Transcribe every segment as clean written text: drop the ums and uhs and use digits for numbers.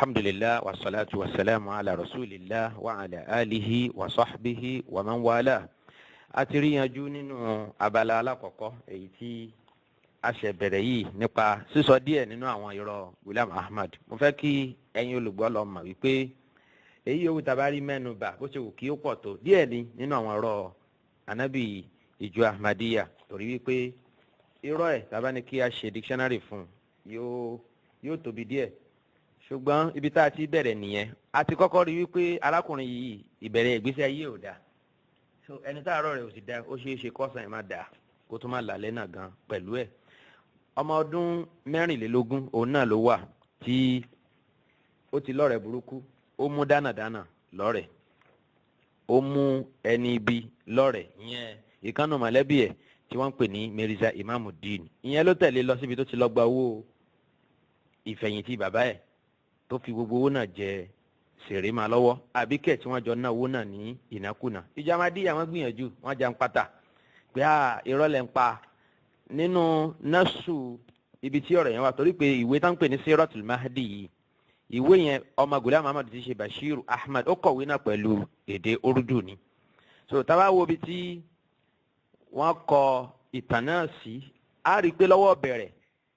alhamdulillah wa salatu wa salamu ala rasulillah wa ala alihi wa sahbihi wa man wala. A ti rí yanjú nínú abala alákọ̀ọ́kọ́ èyí tí a ṣe bẹ̀rẹ̀ yìí nípa sísọ díẹ̀ nínú àwọn irọ́ Ghulam Ahmad. Mo fẹ́ kí ẹ̀yin olùgbọ́ lọ mọ̀ wípé èyí yòówù tá a bá rí mẹ́nu bà bó ṣe wù kí ó pọ̀ tó díẹ̀ ni nínú àwọn irọ́ Ànábì ìjọ Ahmadiyya, torí wípé irọ́ ẹ̀ tá a bá ní kí a ṣe dictionary fún yóò tóbi díẹ̀. Ṣùgbọ́n ibi tá a ti bẹ̀rẹ̀ nìyẹn. A ti kọ́kọ́ rí wípé arákùnrin yìí ìbẹ̀rẹ̀ ìgbésí ayé ò dáa. So ẹni táàrọ̀ rẹ̀ ò sì dáa, ó ṣeé ṣe kọ́sàn ẹ̀ má dáa kó tó má lálẹ́ náà gan pẹ̀lú ẹ̀. Ọmọ ọdún 24 òun náà ló wà tí ó ti lọ́rẹ̀ burúkú. Ó mú dánàdánà lọ́rẹ̀, ó mú ẹni ibi lọ́rẹ̀, ìyẹn ìkànnì mọ̀lẹ́bí ẹ̀ tí wọ́n ń pè ní Mirza Imamuddin. Ìyẹn ló tẹ̀lé lọ síbi tó ti lọ gba owó ìfẹ̀yìntì bàbá ẹ̀ tó fi gbogbo owó náà jẹ sèré máa lọ́wọ́, àbíkẹ́ tí wọ́n jọ ná owó náà ní ìnákúnà. Ìjọ Ahmadiyya wọ́n gbìyànjú, wọ́n jà ń pátá pé irọ́ lẹ̀ ń pa nínú násù ibi tí ọ̀rọ̀ yẹn wà, torí pé ìwé tá ń pè ní Siratul Mahdi yìí, ìwé yẹn ọmọ Ghulam Ahmad ti ṣe Bashiru Ahmad, ó kọ̀wé náà pẹ̀lú èdè Urdu ni. So táwa wo ibi tí wọ́n kọ ìtàn náà sí, a rí i pé lọ́wọ́ bẹ̀rẹ̀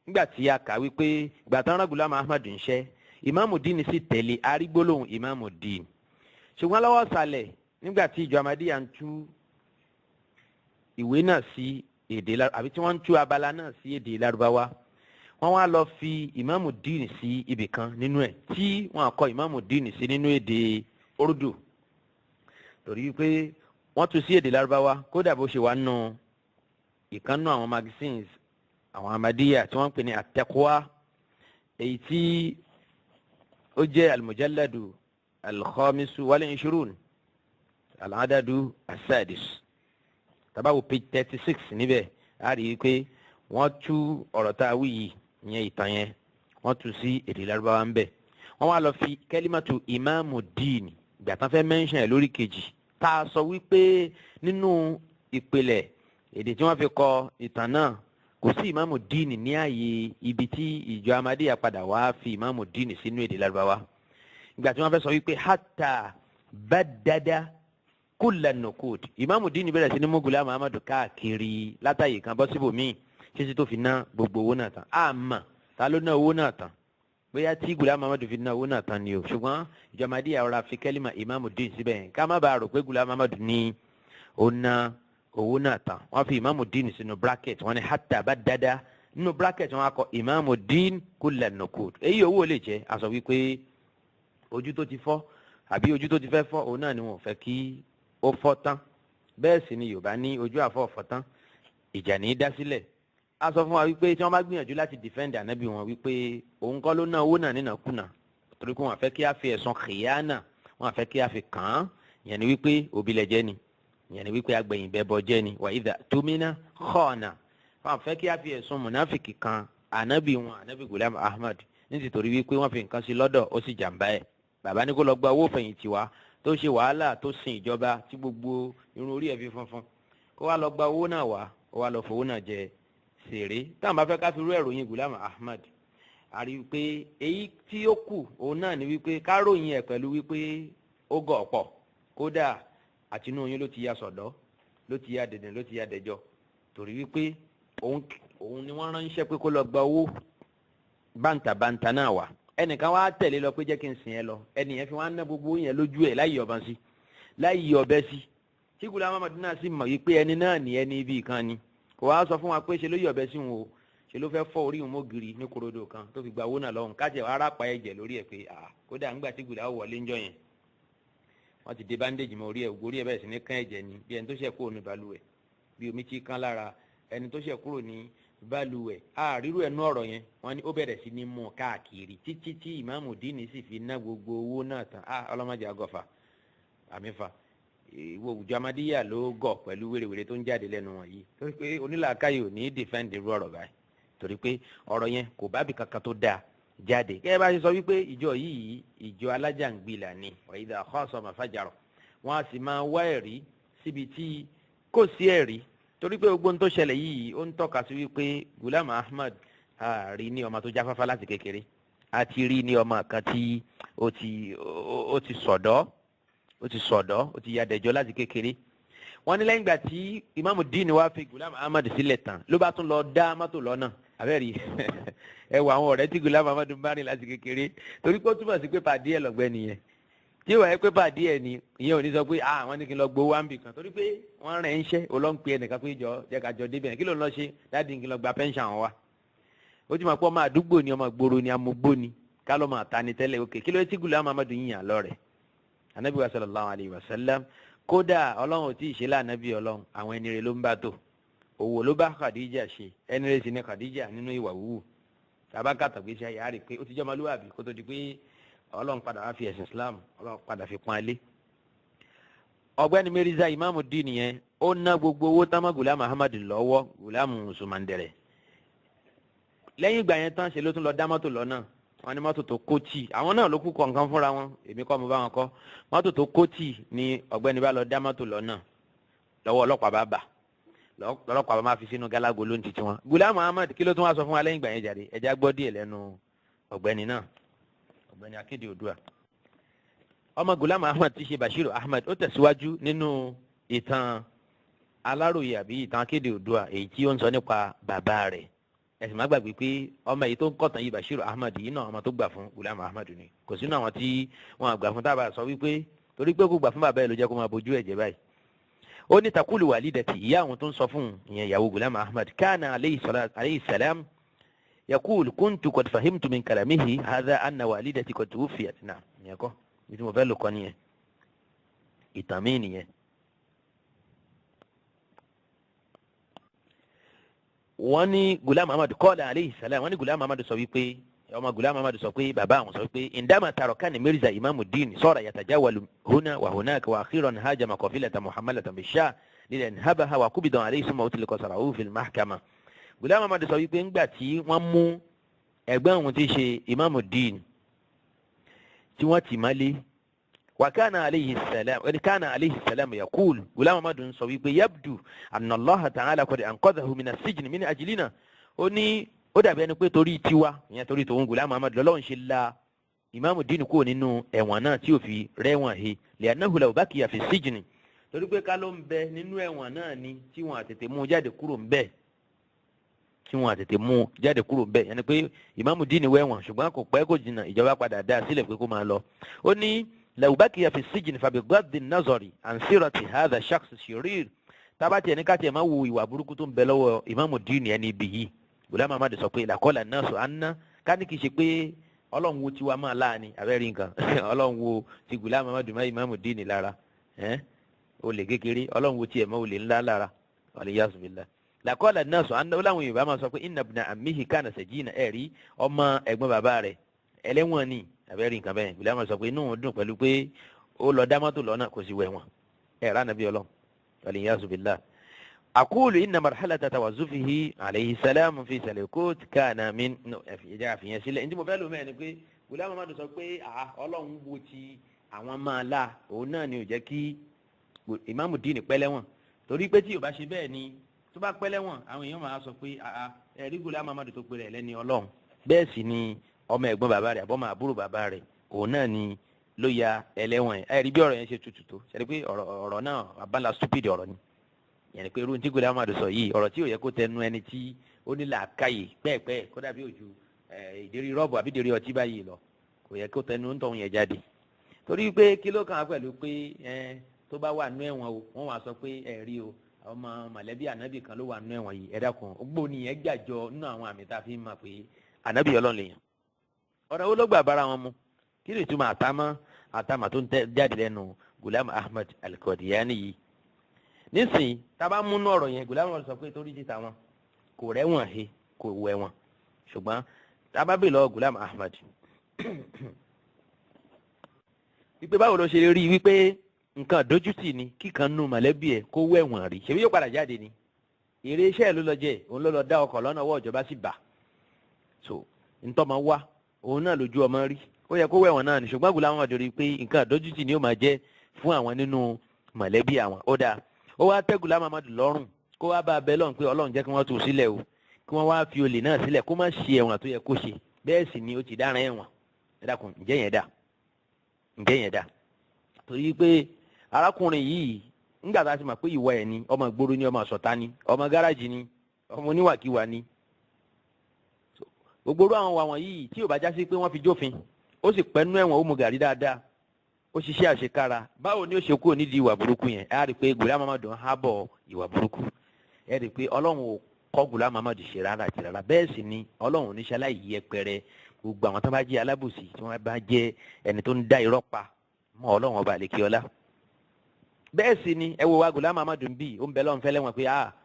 nígbà tí a kà wípé ìgbà tán rán Ghulam Ahmad ń ṣẹ́, Imamuddin sì tẹ̀lé arígbólóhùn Imamuddin. Ṣùgbọ́n lọ́wọ́ sàlẹ̀ nígbà tí ìjọ Ahmadiyya ń tú ìwé náà sí èdè Lárúbáwá, àbí tí wọ́n ń tú abala náà sí èdè Lárúbáwá, wọ́n wá lọ fi Imamuddin sí ibì kan nínú ẹ̀ tí wọ́n kọ Imamuddin sí nínú èdè Urdu, torí pé wọ́n tú sí èdè Lárúbáwá. Kódà bó ṣe wà nù ìkànnù àwọn magazines àwọn Ahmadiyya tí wọ́n ń pè ní At-Taqwa, èyí tí ó jẹ́ al-mujalladu al-khamisu wal-ishirun al-adadu as-sadis. Tabawo page 36 níbẹ̀ a rí i pé wọ́n tú ọ̀rọ̀ tá a wí yìí, ìyẹn ìtàn yẹn wọ́n tú sí èdè Lárúbáwá ń bẹ̀. Wọ́n wá lọ fi kalimatu Imamuddin ìgbà tán fẹ́ mẹ́ńṣàn ẹ̀ lórí kejì, tá a sọ wípé nínú ìpìlẹ̀ èdè tí wọ́n fi kọ ìtàn náà kò sí Imamuddin ní ààyè ibi tí ìjọ Ahmadiyya padà wá fi Imamuddin sínú èdè Lárúbáwá. Ìgbà tí wọ́n fẹ́ sọ wípé hatta baddada kulla nuqud, Imamuddin bẹ̀rẹ̀ sí ní mú Ghulam Ahmad káàkiri látàyè kan bọ́ síbòmíì títí tó fi ná gbogbo owó náà tán. Àmọ́ ta ló ná owó náà tán? Bóyá tí Ghulam Ahmad fi ná owó náà tán ni o, ṣùgbọ́n ìjọ Ahmadiyya rọra fi kẹ́límà Imamuddin síbẹ̀ yẹn ká má bàa rò pé Ghulam Ahmad ní ó ná owó náà tán. Wọ́n fi Imamuddin sínú bracket, wọ́n ní hatta baddada, nínú bracket wọ́n á kọ Imamuddin kulla nuqud. Èyí owó lè jẹ́ aṣọ wípé ojú tó ti fọ́ àbí ojú tó ti fẹ́ fọ́ òun náà ni wọ́n fẹ́ kí ó fọ́ tán. Bẹ́ẹ̀ sì ni Yorùbá ní ojú àfọ́ ọ̀fọ́ tán ìjà ní í dá sílẹ̀. A sọ fún wa wípé tí wọ́n bá gbìyànjú láti defend ànábì wọn wípé òun kọ́ ló ná owó náà nínàkúnà, torí pé wọ́n fẹ́ kí a fi ẹ̀sùn khiyana, wọ́n fẹ́ kí a fi kàn án, ìyẹn ni wípé òbílẹ̀jẹ́ ni, ìyẹn ni wípé agbẹ̀yìn bẹ́bọ jẹ́ ni, wa idha tumina khana. Wọ́n fẹ́ kí a fi ẹ̀sùn mùnáfìkì kan ànábì wọn, ànábì Ghulam Ahmad, nítorí wípé wọ́n fi nǹkan sí lọ́dọ̀ ó sì jàǹbá ẹ̀. Bàbá ní kó lọ gba owó fẹ̀yìntì wá tó ṣe wàhálà tó sin ìjọba tí gbogbo irun orí ẹ̀ fi funfun, kó wá lọ gba owó náà wá, ó wá lọ fowó náà jẹ sèré. Táwọn bá fẹ́ ká fi rú ẹ̀ròyìn Ghulam Ahmad, a rí i pé èyí tí ó kù òun náà ni wípé ká ròyìn ẹ̀ pẹ̀lú wípé ó gọ̀ ọ̀pọ̀, kódà àtinú oyún ló ti ya sọ̀dọ́, ló ti ya dẹ̀dẹ̀, ló ti ya dẹ̀jọ́, torí wípé òun ni wọ́n ránṣẹ́ pé kó lọ gba owó bàǹtàbàǹtà náà wá. Ẹnìkan wá tẹ̀lé lọ pé jẹ́ kí n sìn ẹ lọ, ẹnìyẹn fi wá ná gbogbo yẹn lójú ẹ̀ láì yọ̀bọ̀n sí, láì yọ̀bẹ sí. Tí Ghulam Ahmad náà sì mọ̀ wípé ẹni náà ní ẹni ibi kan ni, kò wá sọ fún wa pé ṣe ló yọ̀bẹ sí wọn o, ṣe ló fẹ́ fọ́ orí òun mọ́gìrì ní korodo kan tó fi gba owó náà lọ́hùn, kájẹ̀ wá rápa ẹ̀jẹ̀ lórí ẹ̀ pé kódà ńgbà tí Ghulam wọlé ńjọ́ yẹn wọ́n ti dé bandage mọ́ orí ẹ̀, orí ẹ̀ bẹ̀rẹ̀ sí ní kán ẹ̀jẹ̀ ni, bí ẹni tó ṣẹ̀ kúrò ní balùwẹ̀, bí omi ti kán lára ẹni tó ṣẹ̀ kúrò ní balùwẹ̀. Rírú ẹnu ọ̀rọ̀ yẹn wọ́n ní ó bẹ̀rẹ̀ sí ní mú káàkiri títí tí Imamuddin sì fi ná gbogbo owó náà tán. Ọlọ́mọdé àgọ́fà àmífà ìwọ òjò Ahmadiyya ló gọ̀ pẹ̀lú wèrèwèrè tó ń jáde lẹ́nu wọn yìí, torí pé onílàákàyè ò ní defend irú ọ̀rọ̀ báyìí, torí pé ọ̀rọ̀ yẹn kò bá bí kankan tó dáa jáde. Gẹ́gẹ́ bá ṣe sọ wípé ìjọ yìí ìjọ alájàngbìlà ni, wa idha khasama fajara, wọ́n á sì máa wá ẹ̀rí síbi tí kò sí ẹ̀rí, torí pé gbogbo ohun tó ṣẹlẹ̀ yìí ó ń tọ́ka sí wípé Ghulam Ahmad rí ní ọmọ tó jáfáfá láti kékeré, a ti rí ní ọmọ kan tí ó ti sọ̀dọ́ ó ti ya dẹ̀jọ́ láti kékeré. wọ́n ní lẹ́yìn ìgbà tí Imam Deen wá fi Ghulam Ahmad sílẹ̀ tán ló bá tún lọ dá mọ́tò lọ́nà abẹ́rì ẹ wọ àwọn ọ̀rẹ́ tí Ghulam Ahmad ń bá rìn láti kékeré torí pé ó túmọ̀ sí pé pàdé ẹ̀ lọ́gbẹ́ nìyẹn tí ìwà ẹ pé pàdé ẹ̀ ni ìyẹn ò ní sọ pé wọ́n ní kí n lọ gbowó wáǹbì kan torí pé wọ́n rẹ̀ ń ṣẹ́ olóńpẹ́ ẹnìkan pé jẹ́ ká jọ débẹ̀ kí ló ń lọ ṣe dáàdì kí n lọ gba pẹ́ńṣàn wa ó ti mọ̀ pé ọmọ àdúgbò ni ọmọ gbòòrò ni amúgbó ni ká ló máa ta ni tẹ́lẹ̀ òkè kí ló ti Ghulam Ahmad yìnyín lọ rẹ̀ anabi wa sallallahu alayhi wa sallam kódà ọlọ́run ò tí ì ṣe lánàbí ọlọ́run àwọn ẹni rẹ̀ ló ń bá tò òwò ló bá Khadija ṣe ẹni rẹ̀ sì ní Khadija nínú ìwà wúwù tàbá kàtà gbèsè ayé àárẹ̀ pé ó ti jẹ́ ọmọlúwàbí kó tó di pé ọlọ́run padà wá fi ẹ̀sìn Islam ọlọ́run padà fi pọ́n alé. ọ̀gbẹ́ni Mirza Imam Deen yẹn ó ná gbogbo owó tán mọ́ Ghulam Ahmad lọ́wọ́ Ghulam Sumandere lẹ́yìn ìgbà yẹn tán ṣe ló tún lọ dá mọ́tò lọ́nà wọn ní mọ́tò tó kóòtì àwọn náà ló kú kọ̀ọ̀kan fúnra wọn èmi kọ́ mo bá wọn kọ́ mọ́tò tó kóòtì ni ọ̀gbẹ́ni bá lọ dá mọ́tò lọ́nà lọ́wọ́ ọlọ́pàá bá bà lọ́lọ́pàá bá máa fi sínú gálágo ló ń titi wọn. Ghulam Ahmad kí ló tún wá sọ fún wa lẹ́yìn ìgbà yẹn jáde ẹja gbọ́ díẹ̀ lẹ́nu ọ̀gbẹ́ni náà ọ̀gbẹ́ni Akéde Oòduà. ọmọ Ghulam Ahmad ti ṣe Bashiru Ahmad ó tẹ̀síwájú nínú ìtàn Aláròyé àbí ìtàn Akéde Oòduà èyí tí ó ń sọ nípa bàbá rẹ̀ ẹ̀sìn má gbàgbé pé ọmọ yìí tó ń kọ̀tàn yìí Bashiru Ahmad yìí náà ọmọ tó gbà fún Ghulam Ahmad ni kò sínú àwọn tí wọn àgbà fún tábà sọ wípé torí pé kò gbà fún bàbá ẹ̀ ló jẹ́ kó máa bójú ẹ̀jẹ̀ báyìí. ó ní takulu walidati ìyá àwọn tó ń sọ fún ìyẹn ìyàwó Ghulam Ahmad kana alayhi salam yakul kuntu qad fahimtu min kalamihi hadha anna walidati qad tuwfiyat náà ìyẹn kọ́ ní tí mo fẹ́ lò kọ́ nìyẹn ìtàn mí nìyẹn. wọ́n ní Ghulam Ahmad qala alayhi salam wọ́n ní Ghulam Ahmad sọ wípé ọmọ Ghulam Ahmad sọ pé bàbá àwọn sọ wípé indama tarakani Mirza Imam Deen sara yatajawalu huna wa hunaka wa akhiran hajama qafilatan muhammalatan bish-Sham liyanhabaha wa qubida alayhi summa utlika sarahu fil mahkama. Ghulam Ahmad sọ wípé ńgbà tí wọ́n mú ẹ̀gbọ́n òun tí ṣe Imam Deen tí wọ́n ti mọ́lé وكان عليه السلام يقول غلام محمد sọ wípé يبدو أن الله تعالى قد أنقذه من السجن من أجلنا ó ní ó dàbí ẹni pé torí tiwa ìyẹn torí tòun Ghulam Ahmad lọ́lọ́run ṣe la Imam Deen kúrò nínú ẹ̀wọ̀n náà tí ò fi rẹ́wọ̀n he لأنه لو بقي في السجن torí pé ká ló ń bẹ nínú ẹ̀wọ̀n náà ni tí wọ́n àtètè mú jáde kúrò ń bẹ yẹn ni pé Imam Deen wẹ̀wọ̀n ṣùgbọ́n kò pẹ́ kò jìnnà ìjọba padà dá sílẹ̀ pé kó máa lọ ó ní لو بقي في السجن فبغض النظر عن سيرة هذا الشخص الشرير tabati ẹni ká tiẹ̀ máa wo ìwà burúkú tó ń bẹ lọ́wọ́ Imam Deen ẹni ibi yìí Ghulam Ahmad sọ pé làkọ́lá náà sọ àná ká ní kì í ṣe pé ọlọ́run wo tiwa máa láàánú abẹ́rẹ́ nǹkan ọlọ́run wo ti Ghulam Ahmad má Imam Deen lára olè kékeré ọlọ́run wo tiẹ̀ má olè ńlá lára wàlíyàsù billah làkọ́lá náà sọ àná ó láwọn Yorùbá máa sọ pé inna ibna ammihi kana sajina ẹ̀rí ọmọ ẹ̀gbọ́n bàbá rẹ̀ ẹlẹ́wọ̀n ni abẹ́rẹ́ nǹkan bẹ́ẹ̀ Ghulam Ahmad sọ pé inú òun dùn pẹ̀lú pé ó lọ dá mọ́tò lọ́nà kò sí wẹ̀wọ̀n ẹ̀rọ ànábì ọlọ́run wàlíyàsù billah. أقول إن مرحلة توظفه عليه السلام في سلكوت كان من ìjà àfihàn sílẹ̀ ǹjẹ́ mo fẹ́ lò mẹ́rin ni pé Ghulam Ahmad sọ pé ọlọ́run wo ti àwọn máa la òun náà ni ò jẹ́ kí Imam Deen pẹ́ lẹ́wọ̀n torí pé tí ò bá ṣe bẹ́ẹ̀ ni tó bá pẹ́ lẹ́wọ̀n àwọn èèyàn máa sọ pé ẹ̀rí Ghulam Ahmad tó pe rẹ̀ lẹ́ni ọlọ́run bẹ́ẹ̀ sì ni ọmọ ẹ̀gbọ́n bàbá rẹ̀ àbọ̀mọ àbúrò bàbá rẹ̀ òun náà ni ló ya ẹlẹ́wọ̀n ẹ̀rí bí ọ̀rọ̀ yẹn ṣe tutù tó ṣe pé ọ̀rọ̀ náà abala stupid ọ̀rọ̀ ni yẹn pé irú tí Ghulam Ahmad sọ yìí ọ̀rọ̀ tí ò yẹ kó tẹnu ẹni tí ó ní làákàyè pẹ́ẹ́pẹ́ẹ́ kó dàbí òjò ìdérí rọ́ọ̀bù àbí ìdérí ọtí báyìí lọ kò yẹ kó tẹnu ń tọ̀hún yẹn jáde torí pé kí ló kàn án pẹ̀lú pé tó bá wà nú ẹ̀wọ̀n o wọ́n wá sọ pé ẹ̀rí o ọmọ mọ̀lẹ́bí ànábì kan ló wà nú ẹ̀wọ̀n yìí ẹ̀dá kan gbó ni ẹ̀ gbàjọ nínú àwọn àmì tá a fi ń mọ̀ pé ànábì Ọlọ́run lèèyàn ọ̀rọ̀ wo ló gbà bára wọn mu kí lè túmọ̀ àtàmà tó ń jáde lẹ́nu Ghulam Ahmad al-Qadiani yìí nísìnyí tábà múnú ọ̀rọ̀ yẹn Ghulam Ahmad sọ pé torí ti tàwọn kò rẹ́wọ̀n he kò wẹ̀wọ̀n ṣùgbọ́n tábà bè lọ Ghulam Ahmad wípé báwo ló ṣe rí wípé nǹkan dójútì ni kíkan nù mọ̀lẹ́bí ẹ̀ kó wẹ̀wọ̀n rí ṣebí yóò padà jáde ni èrè iṣẹ́ ló lọ jẹ́ òun ló lọ dá ọkọ̀ lọ́nà ọwọ́ ìjọba sì bà so ntọ́mọ wá òun náà lójú ọmọ rí ó yẹ kó wẹ̀wọ̀n náà ni ṣùgbọ́n Ghulam Ahmad rí pé nǹkan dójútì ni ó máa jẹ́ fún àwọn nínú mọ̀lẹ́bí àwọn ó dáa ó wá tẹ́ Ghulam Ahmad lọ́rùn kó wá bá a bẹ lọ́rùn pé Ọlọ́run jẹ́ kí wọ́n tú sílẹ̀ o kí wọ́n wá fi olè náà sílẹ̀ kó má ṣe ẹ̀wọ̀n tó yẹ kó ṣe bẹ́ẹ̀ sì ni ó ti dáràn ẹ̀wọ̀n ẹ dákun ǹjẹ́ yẹn dà ǹjẹ́ yẹn dá torí pé arákùnrin yìí ńgbà tá a ti mọ̀ pé ìwọ ẹ̀ ni ọmọ ìgboro ni ọmọ àsọ̀tá ni ọmọ gáràjì ni ọmọ oníwàkiwà ni gbogbo àwọn wàwọn yìí tí ò bá já sí pé wọ́n fi jófin ó sì pẹ́nu ẹ̀wọ̀n ó mu gàrí dáadáa ó ṣiṣẹ́ àṣekára báwo ni ó ṣe kúrò nídìí ìwà burúkú yẹn ẹ á rí i pé Ghulam Ahmad ń hábọ̀ ìwà burúkú ẹ rí i pé ọlọ́run ò kọ́ Ghulam Ahmad ṣe rárá àti rárá bẹ́ẹ̀ sì ni ọlọ́run oníṣẹ́ aláì yẹpẹrẹ gbogbo àwọn tó bá jẹ́ alábòsí tí wọ́n bá jẹ́ ẹni tó ń dá irọ́ pa mọ́ ọlọ́run ọba àlekíọ́lá bẹ́ẹ̀ sì ni ẹ wo wa Ghulam Ahmad ń bì ó ń bẹ lọ́n fẹ́lẹ́ wọn pé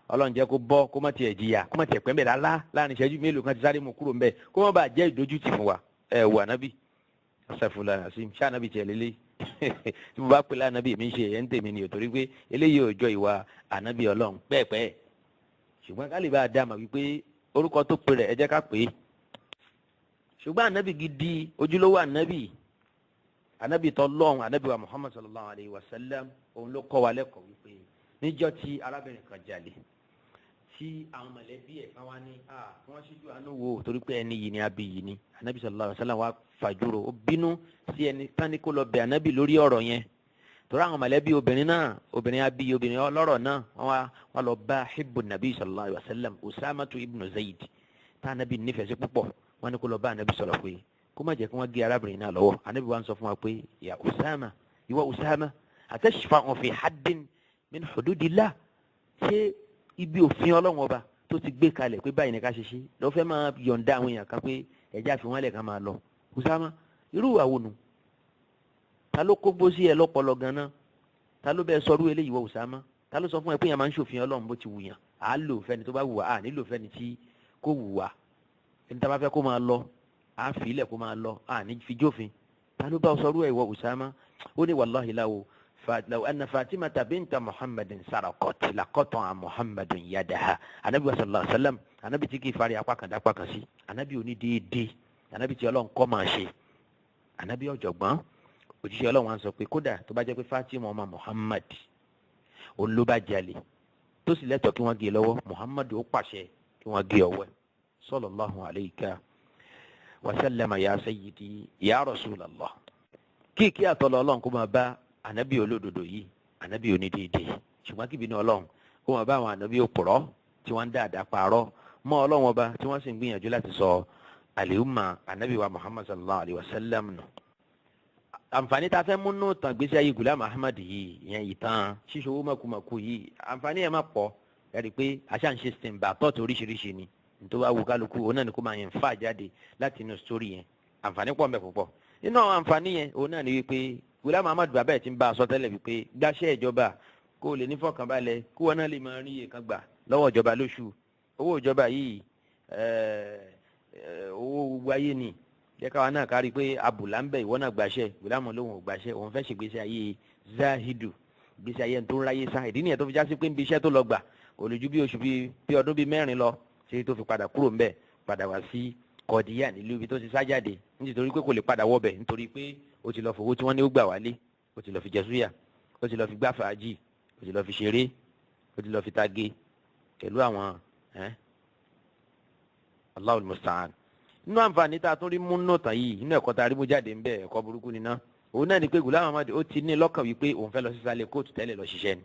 ọlọ́run jẹ́ kó bọ́ kó má tiẹ̀ jìyà kó má tiẹ̀ pẹ́ mbẹ́ rárá láàrin ìṣẹ́jú mélòó kan ti sáré mu kúrò mbẹ́ kó má bàa jẹ́ ìdójútì fún wa ẹ wò ànábì asàfùlà àsìm ṣé ànábì tiẹ̀ lélẹ́yìí tí mo bá pèlè ànábì mi ń ṣe ẹ̀yẹ́ ń tèmi ni ò torí pé eléyìí ò jọ ìwà ànábì ọlọ́run pẹ́ẹ́pẹ́ẹ́ ṣùgbọ́n ká lè bá a dá mà wípé orúkọ tó pe rẹ̀ ẹ jẹ́ ká pè é ṣùgbọ́n ànábì gidi ojúlówó ànábì tọ́lọ́run ànábì wa Muhammad sallallahu alayhi wa sallam òun ló kọ́ wa lẹ́kọ̀ọ́ wípé níjọ́ tí arábìnrin kan jalè tí àwọn mọ̀lẹ́bí ẹ̀ kan wá ní wọ́n ṣíjú àánú wo torí pé ẹni yìí ni àbí yìí ni ànábì sallallahu alayhi wa sallam wá fàjúrò ó bínú sí ẹni tán ní kó lọ bẹ̀ ànábì lórí ọ̀rọ̀ yẹn torí àwọn mọ̀lẹ́bí obìnrin àbí obìnrin ọlọ́rọ̀ náà wọ́n lọ bá hibbu nàbí sallallahu alayhi wa sallam Usamatu ibnu Zayd tá ànábì nífẹ̀ẹ́ sí púpọ̀ wọ́n ní kó lọ bá ànábì sọ̀rọ̀ pé kó má jẹ́ kí wọ́n gé arábìnrin náà lọ́wọ́ ànábì wa ń sọ fún wa pé ya Usama ìwọ Usama atashfa'u fi haddin min hududillah ṣé ibi òfin ọlọ́run ọba tó ti gbé kalẹ̀ pé báyìí ní ká ṣe ṣe lọ́ fẹ́ máa yọ̀ǹda àwọn èèyàn kan pé ẹ̀já fi wọ́n lẹ̀ ká máa lọ Usama irú ìwà wo nù ta ló kó gbó sí ẹ lọ́pọlọ gan-an ta ló bẹ́ẹ̀ sọrú eléyìí wọ Usama ta ló sọ fún ẹ pé yẹn máa ń ṣòfin ọlọ́run bó ti wù yàn á lò fẹ́ni tó bá wù wá á nílò fẹ́ni tí kò wù wá ẹni tá a bá fẹ́ kó máa lọ á fi ilẹ̀ kó máa lọ á ní fi jófin ta ló bá sọrú ẹ wọ Usama ó ní wàláhi láwo لو أن فاطمة بنت محمد سرقت لقطع محمد يدها النبي صلى الله عليه وسلم النبي تيجي فاري أقوى كذا أقوى كذي النبي يوني دي النبي تيالون كما شيء النبي أجمع òjíṣẹ́ Ọlọ́run wá sọ pé kódà tó bá jẹ́ pé Fatima ọmọ Muhammad òun ló bá jalè tó sì lẹ́tọ̀ọ́ kí wọ́n gé lọ́wọ́ Muhammad ó pàṣẹ kí wọ́n gé ọwọ́ sallallahu alayka wa sallama ya sayyidi ya rasulallah kí àtọ́lọ́ Ọlọ́run kó máa bá ànábì olódodo yìí ànábì onídéédé ṣùgbọ́n kíbi ní Ọlọ́run kó máa bá àwọn ànábì òpùrọ́ tí wọ́n ń dáadáa parọ́ mọ́ Ọlọ́run ọba tí wọ́n sì ń gbìyànjú láti sọ àlèhùnmá ànábì wa Muhammad sallallahu alayhi wa sallam nù. àǹfààní tá a fẹ́ múnú tàn gbèsè ayé Ghulam Ahmad yìí ìyẹn ìtàn ṣíṣòwò mọ̀kùmọ̀kù yìí àǹfààní ẹ̀ má pọ̀ ẹ̀rí pé àṣà ń ṣe sìnbà tọ́ọ̀tù oríṣiríṣi ni nítorí wàá wù kálukú òun náà ni kó máa yẹn fà jáde láti inú sórí yẹn àǹfààní pọ̀ mbẹ̀ púpọ̀ nínú àwọn àǹfààní yẹn òun náà ni wípé Ghulam Ahmad bàbá ẹ̀ ti ń bá a sọ tẹ́lẹ̀ wípé gbáṣẹ́ ìjọba kó o lè ní fọkànbalẹ̀ kó wọn náà lè máa rí iye kan gbà lọ́wọ́ ìjọba lóṣù owó ìjọba yìí owó wáyé ni jẹ́ káwa náà kárí pé abùlá ń bẹ̀ ìwọ náà gbàṣẹ́ Ghulam lóhùn ò gbàṣẹ́ òun fẹ́ ṣègbésí ayé zahidu gbèsè ayé tó ń ráyé sá ìdí nìyẹn tó fi já sí pé ń bi iṣẹ́ tó lọ gbà kò lè ju bí oṣù bí ọdún bíi 4 lọ ṣe tó fi padà kúrò ńbẹ̀ padà wá sí kọ̀díyà nílùú ibi tó ti sá jáde nítorí pé kò lè padà wọbẹ̀ nítorí pé ó ti lọ fowó tí wọ́n ní ó gbà wálé ó ti lọ fi jẹsúyà ó ti lọ fi gbá fàájì ó ti lọ fi ṣeré ó ti lọ fi tage pẹ̀lú àwọn Allahul musta'an. Nínú àǹfààní tá a tún rí mú nọ́ọ̀tàn yìí nínú ẹ̀kọ́ tá a rí mú jáde ń bẹ̀ ẹ̀kọ́ burúkú ni ná òun náà ni pé Ghulam Ahmad ó ti ní lọ́kàn wípé òun fẹ́ lọ sí sálẹ̀ kóòtù tẹ́lẹ̀ lọ ṣiṣẹ́ ni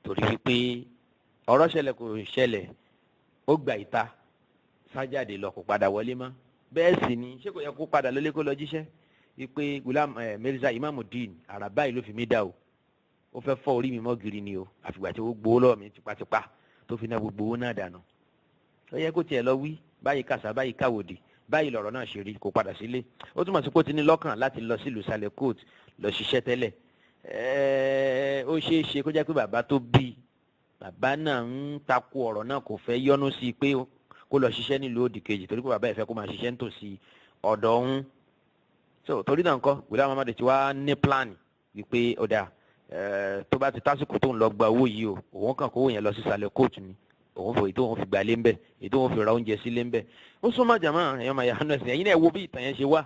torí wípé ọ̀rọ̀ ṣẹlẹ̀ kò ṣẹlẹ̀ ó gba ìta sájáde lọ kò padà wọlé mọ́ bẹ́ẹ̀ sì ni ṣé kò yẹ kó padà lọlé kó lọ jíṣẹ́ wípé Mirza Imamuddin àràbá yìí ló fi mí dá o ó fẹ́ fọ́ orí mi mọ́ gírí ni o àfìgbà tí ó gbowó lọ́wọ́ mi tipátipá tó fi ná gbogbo owó náà dànù ó yẹ kó tiẹ̀ lọ wí báyìí kàṣà báyìí káwòdì báyìí lọ̀rọ̀ náà ṣe rí kó padà sílé ó túmọ̀ sí pé ó ti ní lọ́kàn láti lọ sílùú sálẹ̀ kóòtù lọ ṣiṣẹ́ tẹ́lẹ̀ ó ṣeé ṣe kó jẹ́ pé bàbá tó bí bàbá náà ń takò ọ̀rọ̀ náà kò fẹ́ yọ́nú sí i pé kó lọ ṣiṣẹ́ nílùú òdì kejì torí pé bàbá ẹ̀ fẹ́ kó máa ṣiṣẹ́ nítòsí ọ̀dọ̀ ọ̀hún so torí náà ńkọ́ Ghulam Ahmad ti wá ní plan wípé ọ̀dà tó bá ti tásìkò tó ń lọ gba owó yìí o òun kàn kówó yẹn lọ sí sálẹ̀ kóòtù ni òun fò ètò òun fi gbà lé ńbẹ ètò òun fi ra oúnjẹ sílé ńbẹ ó súnmọ́ jàmá ẹ̀yọ́ máa yà hánú ẹ̀sìn ẹ̀yin náà wo bí ìtàn yẹn ṣe wá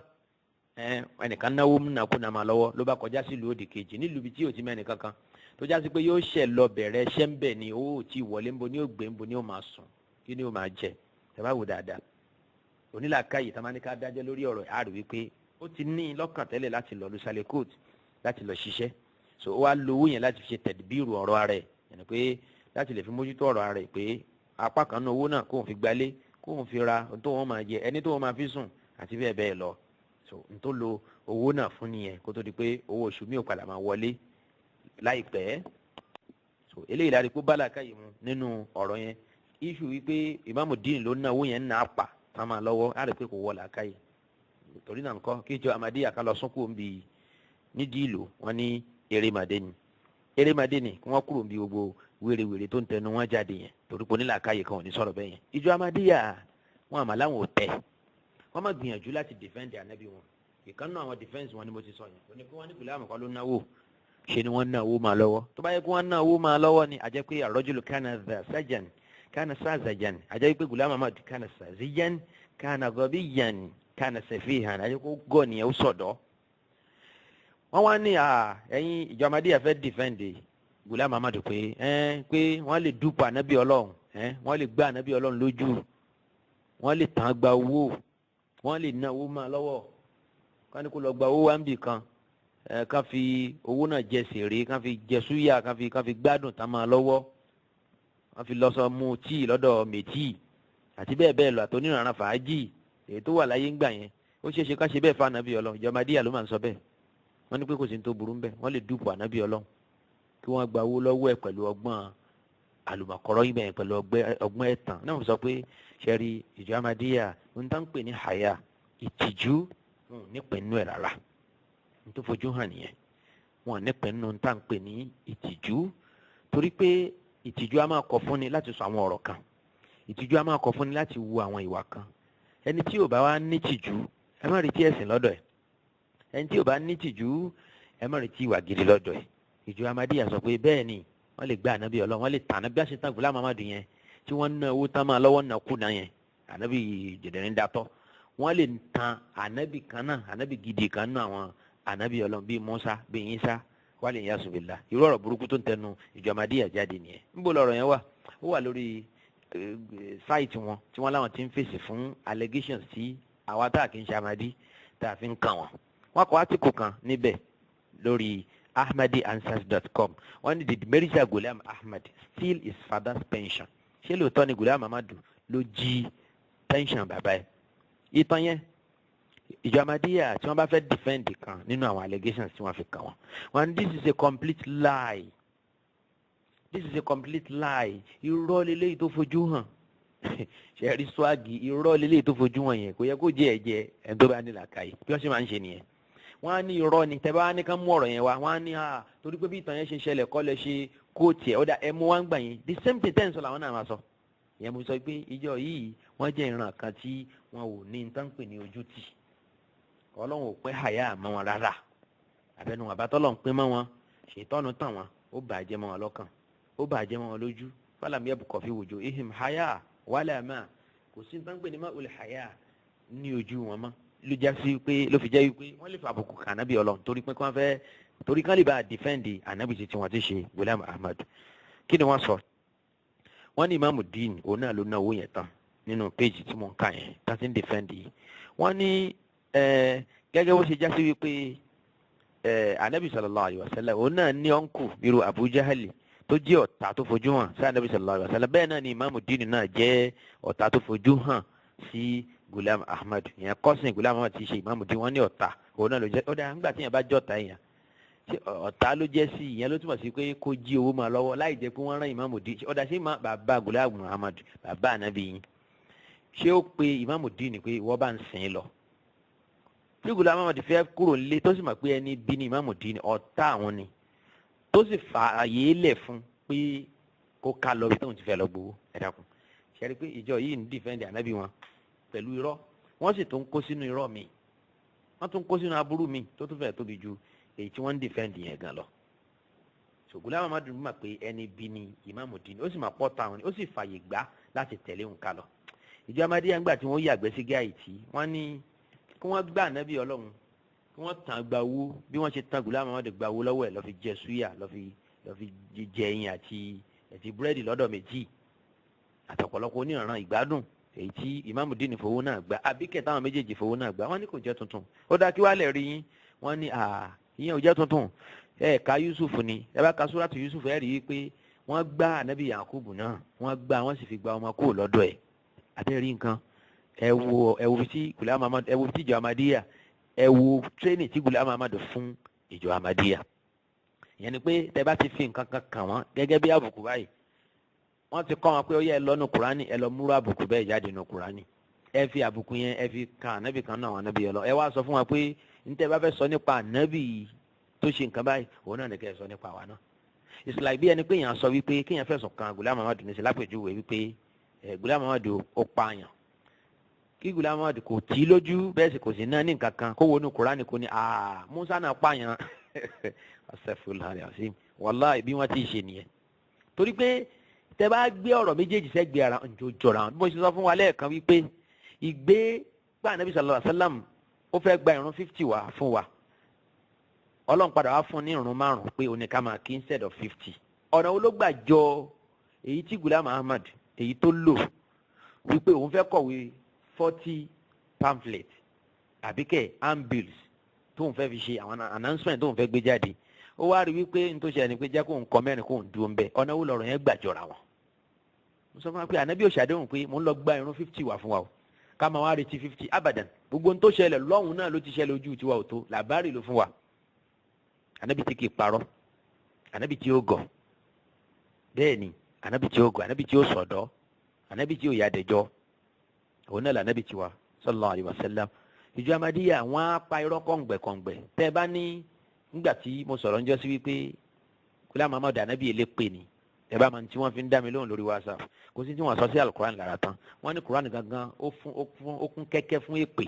ẹnìkan náwó nàkúnà máa lọ́wọ́ ló bá kọjá sílùú òdì kejì nílùú ibi tí ò ti mẹ́rin kankan tó já sí pé yóò ṣẹ̀ lọ bẹ̀rẹ̀ ṣẹ́ ń bẹ̀ ni owó tí wọlé ń bo ní ògbé ń bo ní ó máa sùn kí ni ó máa jẹ ẹ bá wò dáadáa onílàákàyè tá a máa ní ká dájọ́ lórí ọ̀rọ̀ àrò wípé ó ti ní lọ́kàn tẹ́lẹ̀ láti lọ lùsàlẹ̀ court láti lọ ṣiṣẹ́ so ó wá lo owó yẹn láti fi ṣe tẹ̀díbírù ọ̀rọ̀ ara ẹ̀ yẹn pé láti lè fi mójútó ọ̀rọ̀ ara ẹ̀ pé apá kan náà owó náà kóun fi gbalé kóun fi ra ohun tó wọn máa jẹ ẹni tó wọn máa fi sùn àti bẹ́ẹ̀ bẹ́ẹ̀ lọ so n tó lo owó náà fún nìyẹn kó tó di pé owó oṣù mi ò padà máa wọlé láìpẹ́ so eléyìí láti kó bálà káyìí mu nínú ọ̀rọ̀ yẹn iṣu wípé ìmáàmù dín ló ná owó yẹn ń ná apà tá a máa lọ́wọ́ á rí pé kò wọ́ làákàyè torí náà nǹkan kí ìjọ Ahmadiyya ká lọ sún kúrò níbi nídìí ìlú wọn ní erémadé ni kí wọ́n kúrò níbi gbogbo wèrèwèrè tó ń tẹnu wọn jáde yẹn torí pé onílàákàyè kan ò ní sọ̀rọ̀ bẹ́ẹ̀ yẹn ìjọ Ahmadiyya wọn àmà láwọn ò tẹ̀ wọ́n má gbìyànjú láti defend ànábì wọn ìkànnì àwọn defense wọn ni mo ti sọ yẹn tó ní kí wọ́n ní kùlẹ̀ àmọ̀kọ́ ló náwó ṣe ni wọ́n ná owó máa lọ́wọ́ tó bá yẹ kí wọ́n ná owó máa lọ́wọ́ ni àjẹ́ pé ar-rajulu kana sazajan àjẹ́ pé Ghulam Ahmad kana saziyan kana ghabiyan kana safihan àjẹ́ kó gọ̀ nìyẹn ó sọ̀dọ̀ wọ́n wá ní ẹ̀yin ìjọ Ahmadiyya fẹ́ defend Ghulam Ahmad pé wọ́n lè dúpọ̀ ànábì ọlọ́run wọ́n lè gbá ànábì ọlọ́run lójú wọ́n lè tàn gba owó wọ́n lè ná owó máa lọ́wọ́ kán ní kó lọ gba owó wá ń bì kan kán fi owó náà jẹ sèré kán fi jẹ súyà kán fi gbádùn tá máa lọ́wọ́ wọ́n fi lọ́sọ mu tíì lọ́dọ̀ mẹ́tì àti bẹ́ẹ̀ bẹ́ẹ̀ lọ àtọ́nírànràn fàájì èyí tó wà láyé ńgbà yẹn ó ṣeé ṣe ká ṣe bẹ́ẹ̀ fún ànábì ọlọ́run ìjọ Ahmadiyya ló máa ń sọ bẹ́ẹ̀ wọ́n ní pé kò sí ní tó burú bẹ́ẹ̀ wọ́n lè dúpọ̀ ànábì ọlọ́run kí wọ́n gba owó lọ́wọ́ ẹ̀ pẹ̀lú ọgbọ́n àlùmọ̀kọ́rọ́ yìí bẹ́ẹ̀ pẹ̀lú ọgbọ́n ẹ̀tàn náà wọ́n sọ pé ṣẹ́rí ìjọ Ahmadiyya ń tán pè ní haya ìtìjú nípìnnú ẹ̀ rárá ní tó fojú hàn nìyẹn wọn nípìnnú ń tán pè ní ìtìjú torí pé ìtìjú a máa kọ̀ fúnni láti sọ àwọn ọ̀rọ̀ kan ìtìjú a máa kọ̀ fúnni láti wu àwọn ìwà kan ẹni tí ò bá wá ní tìjú ẹ má retí ẹ̀sìn lọ́dọ̀ ẹ̀ ẹni tí ò bá ní tìjú ẹ má retí ìwà gidi lọ́dọ̀ ẹ̀ ìjọ Ahmadiyya sọ pé bẹ́ẹ̀ ni wọ́n lè gbé ànábì ọlọ́run wọ́n lè tàn ànábì àṣetán Ghulam Ahmad yẹn tí wọ́n ná owó tán máa lọ́wọ́ ná kùnà yẹn ànábì jẹ̀dẹ̀rín datọ́ wọ́n lè tan ànábì kan náà ànábì gidi kan náà àwọn ànábì ọlọ́run bíi Musa bíi Isa wal iyasu billah irú ọ̀rọ̀ burúkú tó ń tẹnu ìjọ Ahmadiyya jáde nìyẹn níbo lọ̀rọ̀ yẹn wà ó wà lórí sáìtì wọn tí wọ́n láwọn ti ń fèsì fún allegations tí àwa tá a kì í ṣe Ahmadi tá a fi ń kàn wọ́n kọ átíkù kan níbẹ̀ lórí ahmadianswers.com wọ́n ní did Mirza Ghulam Ahmad steal his father's pension ṣé lóòótọ́ ni Ghulam Ahmad ló jí pension bàbá ẹ̀ ìtàn yẹn ìjọ Ahmadiyya tí wọ́n bá fẹ́ defend kan nínú àwọn allegations tí wọ́n fi kàn wọ́n this is a complete lie irọ́ lélẹ́yìí tó fojú hàn ṣẹ̀rí swagi irọ́ lélẹ́yìí tó fojú hàn yẹn kò yẹ kó jẹ́ ẹ̀jẹ̀ ẹni tó bá ní làákàyè bí wọ́n ṣe máa ń ṣe nìyẹn wọ́n á ní irọ́ ni tẹ́bá ní ká mú ọ̀rọ̀ yẹn wá wọ́n á ní torí pé bí ìtàn yẹn ṣe ṣẹlẹ̀ kọ́ lẹ ṣe kóòtù ẹ̀ ọ̀dà ẹmu wá ń gbà yẹn the same thing ten sọ làwọn náà máa sọ ìyẹn mo sọ pé ìjọ yìí wọ́n jẹ́ ìran kan tí wọn ò ní nǹkan pè ní ojú tì ọlọ́run ò pẹ́ àyà mọ́ wọn rárá àbẹnú àbátọ́lọ́ ń pín mọ́ wọn ṣètọ́nu tàn wọn ó bàjẹ́ mọ́ wọn lọ́kàn ó bàjẹ́ mọ́ wọn lójú fálàmì ẹ̀bùkọ̀ fi wòjò ihim àyà wàlẹ̀ àmà kò sí nǹkan pè ní má olè àyà ní ojú wọn mọ́ ló já sí pé ló fi jẹ́ wípé wọ́n lè fa àbùkù kan ànábì ọlọ́run torí pé kí wọ́n fẹ́ torí kán lè bá dìfẹ́ǹdì ànábì tí wọ́n ti ṣe Ghulam Ahmad kí ni wọ́n sọ wọ́n ní Imam Din òun náà ló ná owó yẹn tán nínú péjì tí mo ń kà yẹn tá ti ń dìfẹ́ǹdì yìí wọ́n ní gẹ́gẹ́ bó ṣe já sí wípé ànábì sallallahu alaihi wasallam òun náà ní ọ̀nkù irú Abu Jahali tó jẹ́ ọ̀tá tó fojú hàn sí ànábì sallallahu alaihi wasallam bẹ́ẹ̀ náà ni Imam Din náà jẹ́ ọ̀tá tó fojú hàn sí Ghulam Ahmad yẹn kọ́sìn Ghulam Ahmad ti ṣe Imam Din wọ́n ní ọ̀tá òun náà ló jẹ́ ọ̀dà nígbà tí yẹn bá jẹ́ ọ̀tá yẹn tí ọ̀tá ló jẹ́ sí ìyẹn ló túmọ̀ sí pé kó jí owó máa lọ́wọ́ láì jẹ́ pé wọ́n rán Imam Din ọ̀dà sí bàbá Ghulam Ahmad bàbá ànábì yín ṣé ó pe Imam Din pé ìwọ bá ń sìn lọ tí Ghulam Ahmad fẹ́ kúrò nílé tó sì mọ̀ pé ẹni bí ni Imam Din ọ̀tá àwọn ni tó sì fa àyè lẹ̀ fún pé kó ká lọ bí tóun ti fẹ́ lọ gbowó ẹ dákun ṣe rí pé ìjọ yìí ń dìfẹ́ǹdì ànábì wọn pẹ̀lú irọ́ wọ́n sì tún kó sínú irọ́ mi wọ́n tún kó sínú aburú mi tó tún fẹ́ tóbi ju èyí tí wọ́n ń dìfẹ́ǹdì yẹn gan lọ. Ghulam Ahmad mọ̀ pé ẹni bí ni Imam Din ó sì máa pọ́ táwọn ni ó sì fààyè gbà láti tẹ̀lé òun ká lọ. ìjọ Ahmadiyya ńgbà tí wọ́n yàgbẹ́ sí gáàyìtì wọ́n ní kí wọ́n gbà ànábì ọlọ́run kí wọ́n tàn gba owó bí wọ́n ṣe tàn Ghulam Ahmad gba owó lọ́wọ́ ẹ̀ lọ́ fi jẹ súyà lọ́ fi jẹ ẹyin àti búrẹ́dì lọ́dọ̀ méjì àtọ̀pọ̀lọpọ̀ oníranran ìgbádùn èyí tí Imamuddin fowó náà gbà àbí kẹta àwọn méjèèjì fowó náà gbà wọ́n ní kò jẹ́ tuntun ó dá kí wàá lè rí yín wọ́n ní ìyẹn ò jẹ́ tuntun ẹ ka Yusuf ni ẹ bá ka suratu Yusuf ẹ rí i pé wọ́n gbá anabi Yakubu náà wọ́n gbá wọ́n sì fi gba ọmọ kúrò lọ́dọ̀ ẹ̀ àtẹ̀rí nǹkan ẹ wo tí Ghulam Ahmad ẹ wo tí ìjọ Ahmadiyya ẹ wo tírénì tí Ghulam Ahmad fún ìjọ Ahmadiyya ìyẹn ni pé tẹ bá ti fi nǹkan kan kàn wọ́n gẹ́gẹ́ bí àbùkù báyìí wọ́n ti kọ́ wọn pé ó yẹ ẹ lọ́nu Kùránì ẹ lọ múrò àbùkù bẹ́ẹ̀ jáde nù Kùránì ẹ fi àbùkù yẹn ẹ fi kan ànábì kan náà àwọn ànábì yẹn lọ ẹ wá sọ fún wa pé níta bá fẹ́ sọ nípa ànábì tó ṣe nǹkan báyìí òun náà nìkẹ́ sọ nípa wa náà it's like bí ẹni pé èèyàn sọ wípé kéèyàn fẹ̀sùn kan Ghulam Ahmad ní sí lápèjúwe wípé Ghulam Ahmad ó pààyàn kí Ghulam Ahmad kò tí lójú bẹ́ẹ̀ sì kò sí náà ní nǹkan kan kó wọnú Kùránì kò ní Musa náà pààyàn wàláhì bí wọ́n ti ṣe nìyẹn torí pé tẹ bá gbé ọ̀rọ̀ méjèèjì sẹ́gbẹ̀ẹ́ ara ǹjọ́ jọra wọn bí mo ṣe sọ fún wa lẹ́ẹ̀kan wípé ìgbé gbà Ànábì sallallahu alaihi wasallam ó fẹ́ gba ìrun 50 wá fún wa Ọlọ́run padà wá fún ní ìrun 5 pé ó ní ká máa kí instead of 50 ọ̀nà wo ló gbà jọ èyí tí Ghulam Ahmad èyí tó lò wípé òun fẹ́ kọ̀wé 40 pamphlet àbíkẹ́ handbills tóun fẹ́ fi ṣe àwọn announcement tóun fẹ́ gbé jáde ó wá rí wípé n tó ṣe ẹni pé jẹ́ kóun kọ mẹ́rin kóun dúró ń bẹ ọ̀nà wo lọ̀rọ̀ yẹn gbà jọra wọn. mo sọ fún wa pé ànábì òṣàdéhùn pé mo ń lọ gba ìrun 50 wá fún wa o ká máa wá retí 50 abadan gbogbo n tó ṣẹlẹ̀ lọ́hùn náà ló ti ṣẹlẹ̀ ojú tiwa ò tó làbárì ló fún wa. ànábì tí kì í parọ́ ànábì tí ó gọ̀ bẹ́ẹ̀ ni ànábì tí ó gọ̀ ànábì tí ó sọ̀dọ̀ ànábì tí ó yàdẹ̀jọ́ òun náà lànábì tiwa sallallahu alaihi wasallam ìjọ Ahmadiyya wọn á pa irọ́ kọ̀ǹgbẹ̀kọ̀ǹgbẹ̀ tẹ́ ẹ bá ní nígbà tí mo sọ̀rọ̀ ń jọ́ sí wípé Ghulam Ahmad ànábì elépè ni ẹ bá máa tí wọ́n fi ń dá mi lóhùn lórí WhatsApp kò sí tí wọ́n sọ sí alukuran lára tán wọ́n ní kuran gangan ó kún kẹ́kẹ́ fún èpè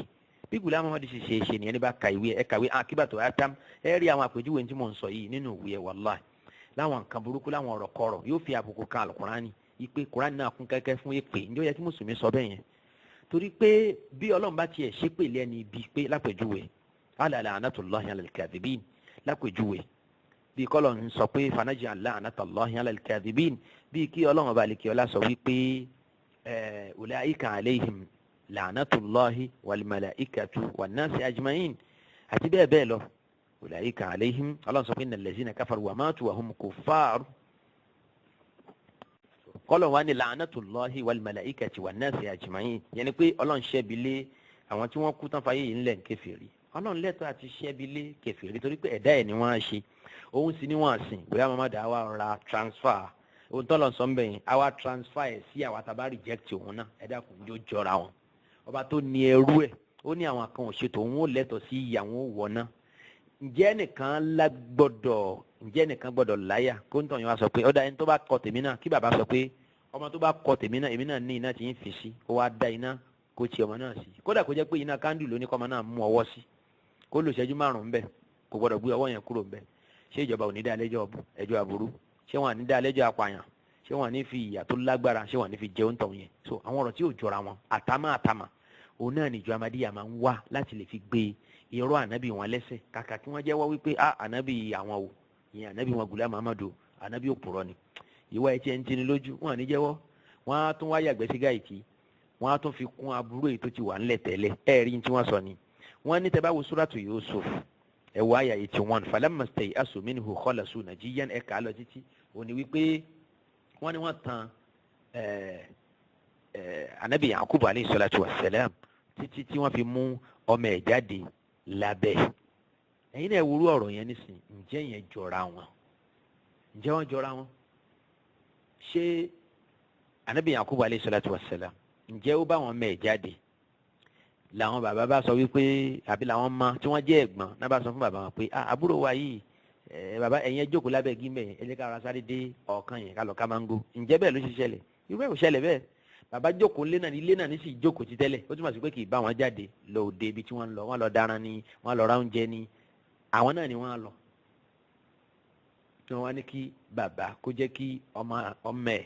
bí Ghulam Ahmad ṣe nìyẹn ní bá ka ìwé ẹ kàwé akíbàtò atam ẹ rí àwọn àpèjúwe tí mo ń sọ yìí nínú ìwé ẹ wàláì láwọn nǹkan burúkú láwọn ọ̀rọ̀ kọ̀rọ̀ yóò fi àbùkù kan alukuran ni ìpè kuran náà kún kẹ́kẹ́ fún èpè ǹjẹ́ ó yẹ kí mùsùlùmí sọ bẹ́ẹ̀ yẹn torí pé bí Ọlọ́run bá tiẹ̀ ṣépè lẹ́ni ibi pé lápèjúwe ala la'natullahi alal kadhibin lápèjúwe bí kọ́lọ̀ ń sọ pé fanaj'al la'natallahi alal kadhibin bí kí Ọlọ́run ọba àlekè ọlá sọ wípé ulaika alayhim la'natullahi wal malaikatu wan nasi ajma'in àti bẹ́ẹ̀ bẹ́ẹ̀ lọ ulaika alayhim Ọlọ́run sọ pé innal lazina kafaru wa matu wa hum kuffar kọ́lọ̀ wá ní la'natullahi wal malaikati wan nasi ajma'in yẹn ni pé Ọlọ́run ṣẹ́bi lé àwọn tí wọ́n kú tán fàyè yìí ńlẹ̀ ń kèfèrí Ọlọ́run lẹ́tọ̀ọ́ àti ṣẹ́bi lé kèfèrí torí pé ẹ̀dá ẹ̀ ni wọ́n á ṣe òun sì ni wọ́n á sìn bóyá Muhammad àwa ra transfer ohun tó lọ sọ ń bẹ̀yìn àwa transfer ẹ̀ sí àwa tàbá reject òun náà ẹ̀dá kò ní ó jọra wọn ọba tó ní ẹrú ẹ̀ ó ní àwọn kan ò ṣètò òun ó lẹ́tọ̀ọ́ sí ìyàwó wọ̀ náà ǹjẹ́ nìkan gbọ́dọ̀ láyà kó ń tàn yín wá sọ pé ọ̀dà ẹni tó bá kọ tèmi náà kí bàbá sọ pé ọmọ tó bá kọ tèmi náà èmi náà ní iná tí ń fi sí ó wá dá iná kó ti ọmọ náà sí kódà kó jẹ́ pé iná kándù ló ní kọ́mọ náà mú ọwọ́ sí kó lò ṣẹ́jú 5 bẹ́ẹ̀ kò gbọ́dọ̀ gbé ọwọ́ yẹn kúrò bẹ́ẹ̀ ṣé ìjọba ò ní dá lẹ́jọ́ ẹjọ́ aburú ṣé wọn à ní dá lẹ́jọ́ apààyàn ṣé wọn à ní fi ìyà tó lágbára ṣé wọn à ní fi jẹun tọ̀ yẹn so àwọn ọ̀rọ̀ tí ò jọra wọn àtàmà òun náà níjọ Ahmadiyya máa ń wá láti lè fi gbé irọ́ ànábì wọn lẹ́sẹ̀ kàkà kí wọ́n jẹ́wọ́ wípé ànábì àwọn o ìyẹn ànábì wọn Ghulam Ahmad ànábì òpùrọ́ ni ìwà ẹ̀ tí ẹ̀ ń tini lójú wọn à ní jẹ́wọ́ wọn á tún wá yàgbẹ́ sí gáìtì wọn á tún fi kún aburú èyí tó ti wà ńlẹ̀ tẹ́lẹ̀ rí tí wọ́n sọ ni wọ́n ní tẹ́ bá wo suratu Yusuf ẹ̀wọ̀ àyà 81 falamma stay'asu minhu khalasu najiyan ẹ̀ka lọ títí òní wípé wọ́n ní wọ́n tan anabi Yakubu alayhi salatu wa salam títí tí wọ́n fi mú ọmọ ẹ̀ jáde lábẹ́ ẹ̀yin náà wúrú ọ̀rọ̀ yẹn nísìn ǹjẹ́ yẹn jọra wọn ǹjẹ́ wọ́n jọra wọn ṣé anabi Yakubu alayhi salatu wa salam ǹjẹ́ ó bá wọn mẹ́ ẹ̀ jáde làwọn bàbá bá sọ wípé àbí làwọn ọmọ tí wọ́n jẹ́ ẹ̀gbọ́n náà bá sọ fún bàbá wọn pé àbúrò wa yìí bàbá ẹ̀yin ẹ jókòó lábẹ́ gímẹ̀ ẹ jẹ́ ká ara sáré dé ọ̀kan yẹn ká lọ ká máńgò ǹjẹ́ bẹ́ẹ̀ ló ṣe ṣẹlẹ̀ irú ẹ̀ ò ṣẹlẹ̀ bẹ́ẹ̀ bàbá jókòó ilé náà ní sì jókòó ti tẹ́lẹ̀ ó túmọ̀ sí pé kì í bá wọn jáde lọ òde ibi tí wọ́n lọ wọ́n lọ dáran ni wọ́n lọ ra oúnjẹ ni àwọn náà ni wọ́n lọ tí wọ́n wá ní kí bàbá kó jẹ́ kí ọmọ ẹ̀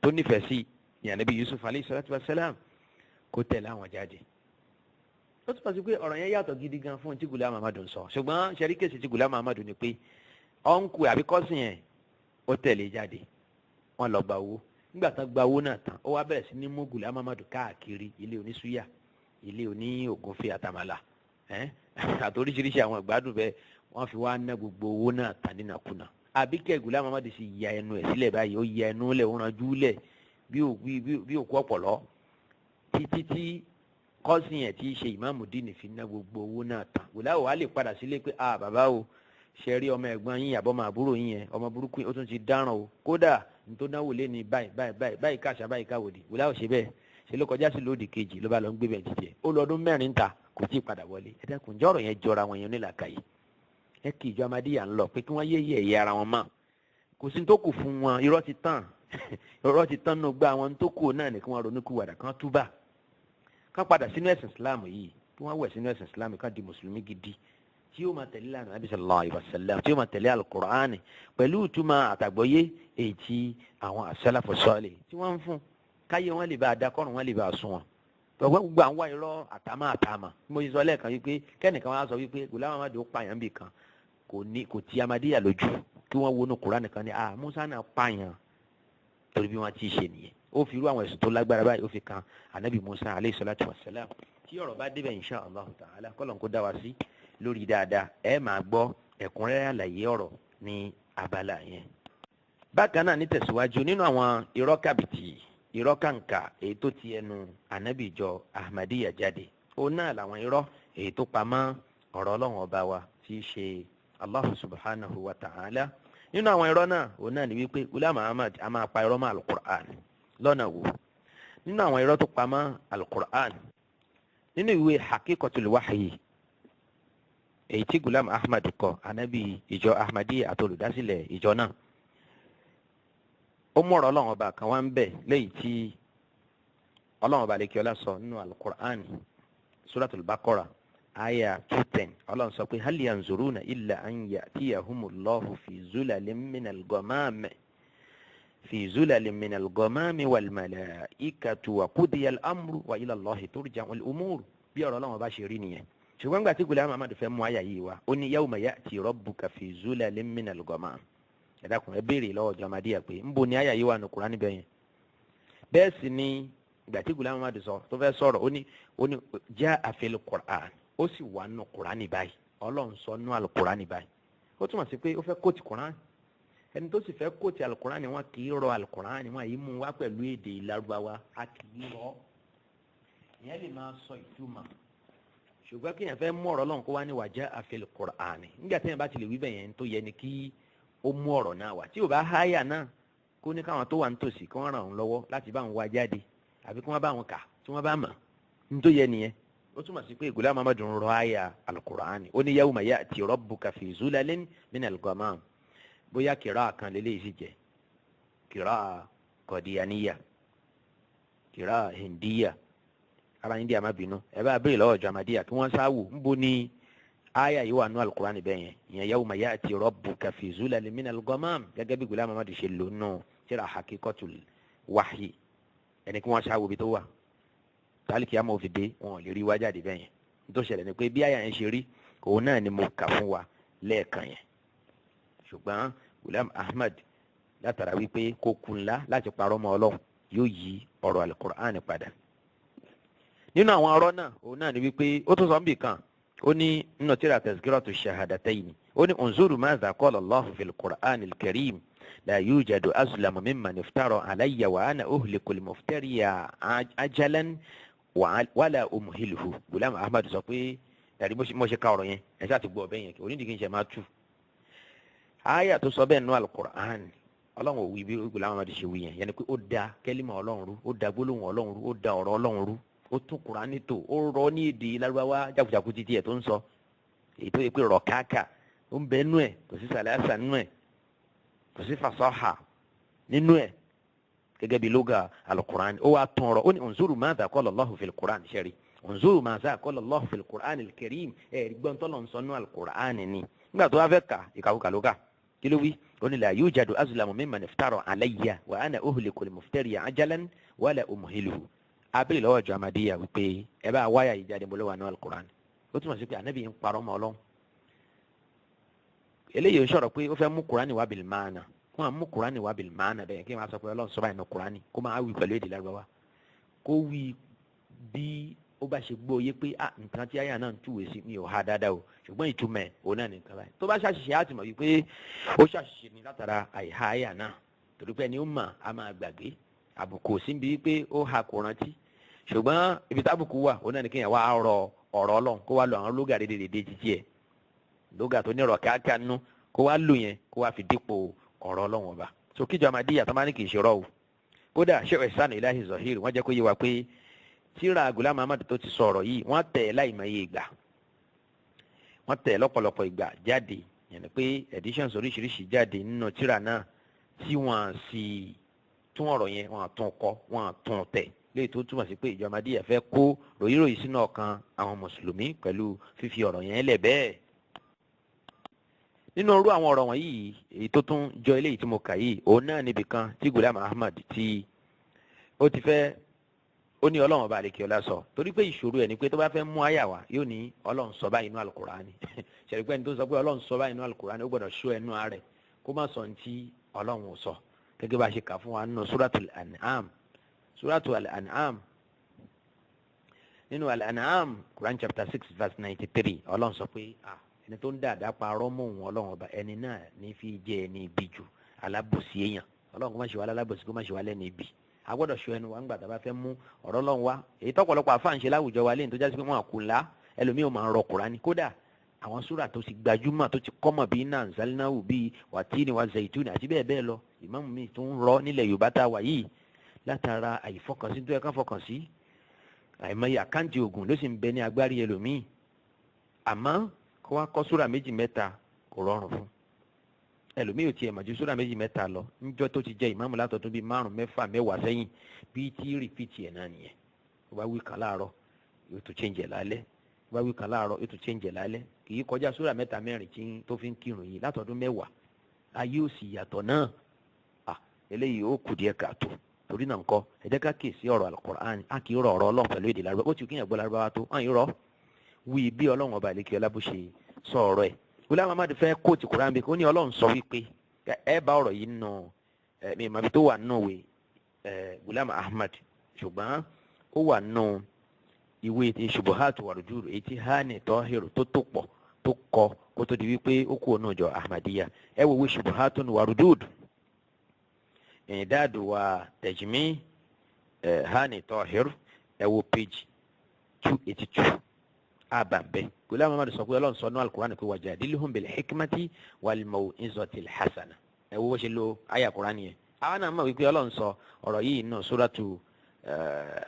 tó nífẹ̀ẹ́ sí Ànábì Yusuf alayhi salatu wa salam kó tẹ̀lé àwọn jáde ó túmọ̀ sí pé ọ̀rọ̀ yẹn yàtọ̀ gidi gan fún tí Ghulam Ahmad ń sọ ṣùgbọ́n ṣẹ́ríkèsì tí Ghulam Ahmad ní pé ọ̀nkù àbí kọ́sìn yẹn ó tẹ̀lé jáde wọ́n lọ gba owó nígbà tán gba owó náà tán ó wá bẹ̀rẹ̀ sí ní mú Ghulam Ahmad káàkiri ilé oníṣúyà ilé oní ògúnfe àtàmàlà àti oríṣiríṣi àwọn ìgbádùn bẹ́ẹ̀ wọ́n fi wá ná gbogbo owó náà tán nínàkúnà. àbíkẹ́ Ghulam Ahmad sì ya ẹnu ẹ̀ sílẹ̀ báyìí ó ya ẹnu lẹ̀ ó ranjú lẹ̀ bí òkú ọ̀pọ̀lọ́ títí tí kọ́sìn ẹ̀ tí í ṣe Imamudeen fi ná gbogbo owó náà tán. Ghulam wá lè padà sílé pé bàbá o ṣe rí ọmọ ẹ̀gbọ́n yín àbọ̀mọ àbúrò yín yẹn ọmọ burúkú ó tún ti dáràn o kódà nítorí náwó lé ní báyìí káṣá báyìí káwòdì. Ghulam ṣe bẹ́ẹ̀ ṣe ló kọjá sí lódì kejì ló bá lọ ń gbé bẹ́ẹ̀ títí ó lọ ọdún 4 ta kò tí ì padà wọlé. ẹ dẹ́kun jọ́rọ̀ yẹn jọra wọn yẹn nílàkàyè ẹ kì í jọ Ahmadiyya ń lọ pé kí wọ́n yé ẹ̀yẹ ara wọn mọ́ kò sí tó kù fún wọn irọ́ ti tán nínú gbá wọn tó kù náà ní kí wọ́n ronú kúwàdà kan túbà kán padà sínú ẹ̀sìn Islam yìí kí wọ́n wẹ̀ sínú ẹ̀sìn Islam kán di mùsùlùmí gidi tí yóò máa tẹ̀lé lánàá Nabi sallallahu alaihi wasallam tí yóò máa tẹ̀lé al-Qur'an pẹ̀lú ìtumọ̀ àtàgbọ́yé èyí tí àwọn as-salafu salih tí wọ́n ń fún káyé wọn lè bá a dá kọ́rùn wọn lè bá a sún wọn. gbogbo àwọn irọ́ àtàmà mo sọ lẹ́ẹ̀kan wípé kẹ́nìkan wá sọ wípé Ghulam Ahmad ó pààyàn bì kan kò ti Ahmadiyya lójú kí wọ́n wọnú Qur'an nìkan ni Musa náà pààyàn torí bí wọ́n ti ṣe nìyẹn ó fi irú àwọn ẹ̀sùn tó lágbára báyìí ó fi kan anabi Musa alayhi salatu wassalam tí ọ̀rọ̀ bá débẹ̀ insha Allah ta'ala kọ́lọ̀ kó dá wa sí lórí dáadáa ẹ máa gbọ́ ẹ̀kúnrẹ́rẹ́ àlàyé ọ̀rọ̀ ní abala yẹn. bákan náà ní tẹ̀síwájú nínú àwọn irọ́ kàbìtì irọ́ kàǹkà èyí tó ti ẹnu anabi ìjọ Ahmadiyya jáde òun náà làwọn irọ́ èyí tó pamọ́ ọ̀rọ̀ Ọlọ́run ọba wa tí í ṣe Allah subhanahu wa ta'ala. nínú àwọn irọ́ náà òun náà ni wípé Ghulam Ahmad a máa pa irọ́ mọ́ al-Qur'an lọ́nà wo nínú àwọn irọ́ tó pamọ́ al-Qur'an nínú ìwé Haqiqatul Wahyi èyí tí Ghulam Ahmad kọ anabi ìjọ Ahmadiyya àti olùdásílẹ̀ ìjọ náà ó mú ọ̀rọ̀ Ọlọ́run ọba kan wá ń bẹ̀ lẹ́yìn tí Ọlọ́run ọba lẹ́kì ọlá sọ nínú al-Qur'an Suratul Baqara aya 210 Ọlọ́run sọ pé hal yanzuruna illa an ya'tiyahumullahu fi zulalin minal ghamami wal malaikatu wa qudiya al-amru wa ila Allahi turja'u al-umur bí ọ̀rọ̀ Ọlọ́run ọba ṣe rí nìyẹn. ṣùgbọ́n gbà tí Ghulam Ahmad fẹ́ mú àyà yìí wá ó ní yawma ya'ti rabbuka fi zulalin minal ghamam. ẹ dákun ẹ béèrè lọ́wọ́ ọjọ́ Ahmadiyya pé ń bo ní àyà yìí wà ní Kùránì bẹ́ẹ̀ yẹn. bẹ́ẹ̀ sì ni ìgbà tí Ghulam Ahmad sọ tó fẹ́ sọ̀rọ̀ ó ní ja'a fil Qur'an ó sì wà nù Kùránì báyìí Ọlọ́run sọ nù al-Kùránì báyìí. ó túmọ̀ sí pé ó fẹ́ kóòtì Kùránì ẹni tó sì fẹ́ kóòtì al-Kùránì wọn kì í rọ al-Kùránì wọn yìí mú wá pẹ̀lú èdè Lárúbáwá a kì í rọ ìyẹn lè máa sọ ìtumọ̀ ṣùgbọ́n kí èèyàn fẹ́ mú ọ̀rọ̀ Ọlọ́run kó wá ní waja'a fil Qur'ani nígbà tí èèyàn bá ti lè wí bẹ́ẹ̀ yẹn tó yẹ ni kí ó mú ọ̀rọ̀ náà wá tí ò bá háyà náà kó ní káwọn tó wà nítòsí kí wọ́n ràn wọ́n lọ́wọ́ láti bá wọn wá jáde àbí kí wọ́n bá wọn kà tí wọ́n bá mọ̀ ní tó yẹ nìyẹn. ó túmọ̀ sí pé Ghulam Ahmad ń rọ àyà al-Qur'ani ó ní yawma ya'ti rabbuka fi zulalin minal ghamam bóyá kìrá kan lélẹ́yìí sì jẹ́ kìrá Qadiyaniyya kìrá Hindiyya ara India má bínú ẹ bá béèrè lọ́wọ́ ọjọ́ Ahmadiyya kí wọ́n sáwù ń bo ní àyà yìí wà nù al-Qur'ani bẹ́ẹ̀ yẹn ìyẹn yawma ya'ti rabbuka fi zulalin minal ghamam gẹ́gẹ́ bí Ghulam Ahmad ṣe lò nù tíra Haqiqatul Wahyi ẹni kí wọ́n sáwù bí tó wà tálíkì àmọ́ òfin dé wọn ò lè rí wá jáde bẹ́ẹ̀ yẹn tó ṣẹlẹ̀ ni pé bí àyà yẹn ṣe rí òun náà ni mo kà fún wa lẹ́ẹ̀kan yẹn ṣùgbọ́n Ghulam Ahmad látara wípé kó kun ńlá láti parọ́ mọ́ Ọlọ́run yóò yí ọ̀rọ̀ al-Qur'ani padà nínú àwọn ọ̀rọ̀ náà òun náà ni wípé ó tún sọ ń bì kan ó ní nínú tíra Tazkiratu Shahadatayn ó ní unzuru madha qala Allahu fil Qur'ani al-Karim la yujadu azlamu mimman iftara alayya wa ana uhliku al-muftariya ajalan wala umhiluhu. Ghulam Ahmad sọ pé tàbí mo ṣe ka ọ̀rọ̀ yẹn ẹ ṣáà ti gbọ́ ọbẹ̀ yẹn kí onídìí kí n ṣe máa tú. àyà tó sọ bẹ́ẹ̀ nínú al-Qur'an Ọlọ́run ò wí bí Ghulam Ahmad ṣe wí yẹn pé ó da kẹ́límà Ọlọ́run rú ó da gbólóhùn Ọlọ́run rú ó da ọ̀rọ̀ Ọlọ́run rú ó tún Kùránì tó ó rọ ní èdè Lárúbáwá jákujàku títí ẹ̀ tó ń sọ èyí tó yẹ pé rọ̀ káàkà ó ń bẹ nínú ẹ̀ kò sí sàlẹ́sà nínú ẹ̀ kò sí fasaha nínú ẹ̀ gẹ́gẹ́ bí lóga al-Qur'an ó wá tún ọ̀rọ̀ ó ní unzuru madha qala Allahu fil Qur'an ṣẹ́rí unzuru madha qala Allahu fil Qur'an al-Karim ẹ̀rí gbọ́n tọ́lọ̀ ń sọ nínú al-Qur'an ni nígbà tó wá fẹ́ kà ìkàwùkà lóga kí ló wí ó ní la yujadu azlamu mimman iftara alayya wa ana uhliku al-muftariya ajalan wala umhiluhu. abiri lọ́wọ́ ọjọ́ Ahmadiyya wípé ẹ bá wáyà yìí jáde mọ́lẹ́wà ní al-Qur'an ó túmọ̀ sí pé ànábì ń parọ́ mọ́ Ọlọ́run eléyìí ń sọ̀rọ̀ pé ó fẹ́ mú Qur'an wá bil maana wọn á mú kùránì wá bil maana bẹ́ẹ̀ kí wọ́n sọ pé ọlọ́run sọ báyìí nínú kùránì kó máa wí pẹ̀lú èdè lárúbáwá kó wí bí ó bá ṣe gbọ́ yé pé nǹkan tí àyà náà ń túwèé sí mi ò ha dáadáa o ṣùgbọ́n ìtumọ̀ ẹ̀ òun náà nìkan báyìí tó bá ṣàṣìṣe á ti mọ̀ wípé ó ṣàṣìṣe ní látara àìhá àyà náà torí pé ẹni ó mọ̀ á máa gbàgbé àbùkù sí bí pé ó ha kò rántí ṣùgbọ́n ibi tábùkù wà òun náà ní kéèyàn wá rọ ọ̀rọ̀ ọlọ́run kó wá lo àwọn lóga dédé títí ẹ̀ lóga tó ní ọ̀rọ̀ kíákíá nínú kó wá lò yẹn kó wá fi dípò ọ̀rọ̀ ọlọ́run ọba so kíjọ Ahmadiyya tó máa ní kì í ṣe rọ́ o kódà Sheikh Ihsan Ilahi Zahir wọ́n jẹ́ kó yé wa pé tíra Ghulam Muhammad tó ti sọ̀rọ̀ yìí wọ́n tẹ̀ láìmọye ìgbà wọ́n tẹ̀ lọ́pọ̀lọpọ̀ ìgbà jáde yẹn ni pé editions oríṣiríṣi jáde nínú tíra náà tí wọ́n sì tún ọ̀rọ̀ yẹn wọ́n tún kọ wọ́n tún tẹ̀ léyìí tó túmọ̀ sí pé ìjọ Ahmadiyya fẹ́ kó ròyìnròyìn sínú ọkàn àwọn mùsùlùmí pẹ̀lú fífi ọ̀rọ̀ yẹn lẹ̀ bẹ́ẹ̀. nínú irú àwọn ọ̀rọ̀ wọ̀nyí èyí tó tún jọ eléyìí tí mo kà yìí òun náà níbi kan tí Ghulam Muhammad tí ó ti fẹ́ ó ní ọlọ́run ọba àlekè ọlá sọ torí pé ìṣòro ẹ̀ ni pé tó bá fẹ́ mú àyà wá yóò ní ọlọ́run sọ báyìí inú alukurani ṣẹ̀rígbẹ́ni tó sọ pé ọlọ́run sọ báyìí inú alukurani ó gbọ́dọ̀ ṣó ẹnu rẹ̀ kó má sọ ní tí ọlọ́run ò sọ gẹ́gẹ́ bá a ṣe kà fún wa nínú suratul an'am nínú al-an'am Quran chapter 6 verse 93 ọlọ́run sọ pé ẹni tó ń dáadáa parọ́ mọ́ òun ọlọ́run ọba ẹni náà ní fi jẹ́ ẹni ibi jù alábòsí èèyàn ọlọ́run kó má ṣe wá lálábòsí kó má ṣe wá lẹ́ni ibi a gbọ́dọ̀ ṣọ́ ẹnu wa ńgbà tá a bá fẹ́ mú ọ̀rọ̀ Ọlọ́run wá èyí tọ́pọ̀lọpọ̀ àfáàǹṣe láwùjọ wa lẹ́yìn tó jásí pé wọ́n àkùnlá ẹlòmíì ò máa ń rọ Kùránì kódà àwọn súrà tó ti gbajúmọ̀ tó ti kọ́mọ̀ bíi náà nzalinahu bíi wàtíìnì wa zaituni àti bẹ́ẹ̀ bẹ́ẹ̀ lọ ìmáàmù mi tó ń rọ nílẹ̀ Yorùbá tá a wà yìí látara àìfọkànsí tó yẹ ká fọkàn sí àìmọye àkáǹtì oògùn ló sì ń bẹ ní agbárí ẹlòmíì àmọ́ kó wá kọ́ súrà méjì mẹ́ta kò rọrùn fún ẹlòmíì ò tiẹ̀ mọ̀ ju súrà méjì mẹ́ta lọ níjọ́ tó ti jẹ́ ìmáàmù látọ̀dún bíi 5, 6, 10 sẹ́yìn bíi tí rìpíìtì ẹ̀ náà nìyẹn ó bá wí kan láàárọ̀ yóò tún change ẹ̀ lálẹ́ ó bá wí kan láàárọ̀ yóò tún change ẹ̀ lálẹ́ kì í kọjá súrà 3, 4 tó fi ń kírun yìí látọ̀dún 10 ayé ò sì yàtọ̀ náà eléyìí ó kù díẹ̀ káàtó torí náà ńkọ́ ẹ jẹ́ ká kíyèsí ọ̀rọ̀ Al-Qur'an a kì í rọ ọ̀rọ̀ Ọlọ́run pẹ̀lú èdè Lárúbáwá ó ti kíyàn gbọ́ Lárúbáwá tó hàn yín rọ wí bí Ọlọ́run ọba àlekè ọlá bó ṣe sọ ọ̀rọ̀ ẹ̀ Ghulam Muhammad fẹ́ kóòtù Qur'an bí ó ní Ọlọ́run sọ wípé ẹ bá ọ̀rọ̀ yìí nù mi màbí tó wà nù wé Ghulam Ahmad ṣùgbọ́n ó wà nù ìwé ti Shubuhat wa Rujur èyí tí Hani Tahiru tó pọ̀ tó kọ kó tó di wípé ó kú ònà ìjọ Ahmadiyya ẹ wo ìwé Shubuhat wa Rujur ìdáàdù wa tajmi Hani Tahiru ẹ wo page 282 àbàbẹ́ Ghulam Muhammad sọ pé Ọlọ́run sọ ní Al-Qur'an pé wajadilhum bil hikmati wal maw'izatil hasana ẹ wo bó ṣe lo àyà Qur'an yẹn àwọn náà mọ̀ wípé Ọlọ́run sọ ọ̀rọ̀ yìí nù